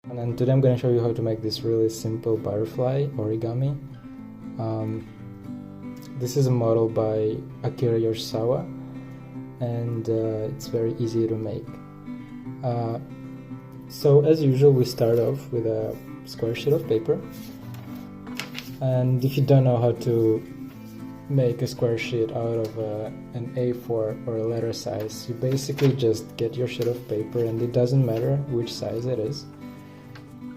And then today I'm going to show you how to make this really simple butterfly origami. This is a model by Akira Yoshizawa, and it's very easy to make. So as usual, we start off with a square sheet of paper, and if you don't know how to make a square sheet out of an A4 or a letter size, you basically just get your sheet of paper, and it doesn't matter which size it is.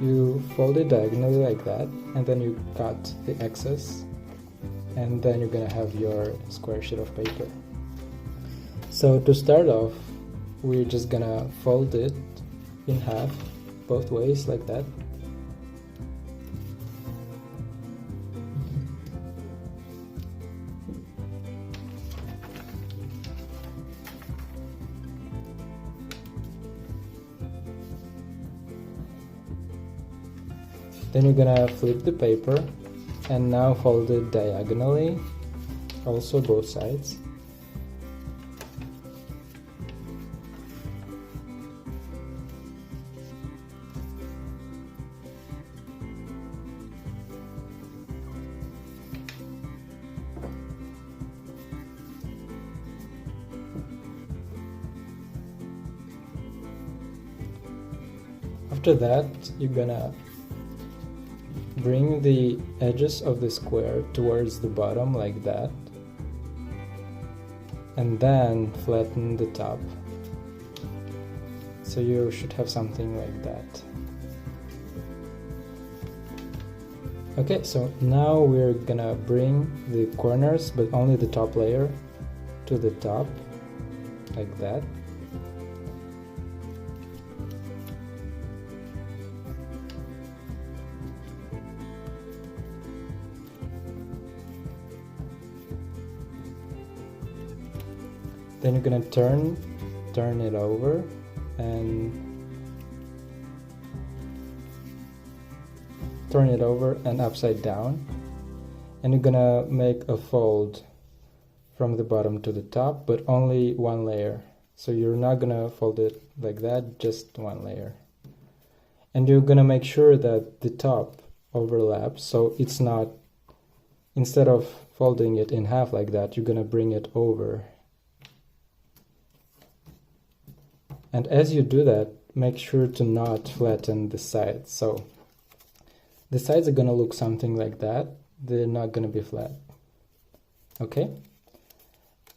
You fold it diagonally like that, and then you cut the excess, and then you're gonna have your square sheet of paper. So to start off, we're just gonna fold it in half both ways like that. Then you're gonna flip the paper and now fold it diagonally, also both sides. After that, you're gonna bring the edges of the square towards the bottom like that, and then flatten the top. So you should have something like that. Okay, so now we're gonna bring the corners, but only the top layer, to the top like that. Then you're gonna turn it over and turn it over and upside down, and you're gonna make a fold from the bottom to the top, but only one layer. So you're not gonna fold it like that, just one layer. And you're gonna make sure that the top overlaps, so it's not, instead of folding it in half like that, you're gonna bring it over. And as you do that, make sure to not flatten the sides. So the sides are gonna look something like that. They're not gonna be flat. Okay?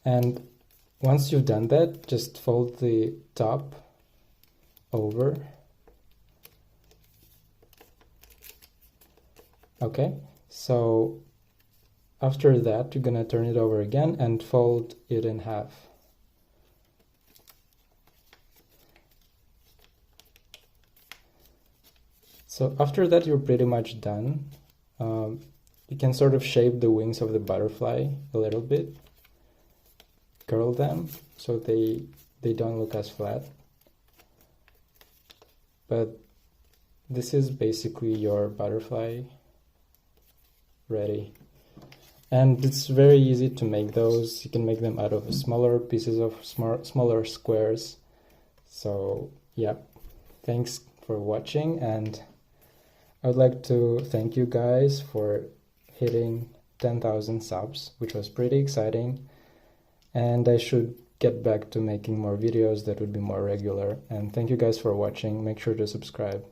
And once you've done that, just fold the top over. Okay? So after that, you're gonna turn it over again and fold it in half. So after that, you're pretty much done. You can sort of shape the wings of the butterfly a little bit, curl them so they don't look as flat. But this is basically your butterfly ready. And it's very easy to make those. You can make them out of smaller pieces of smaller squares. So yeah, thanks for watching, and I would like to thank you guys for hitting 10,000 subs, which was pretty exciting, and I should get back to making more videos that would be more regular. And thank you guys for watching. Make sure to subscribe.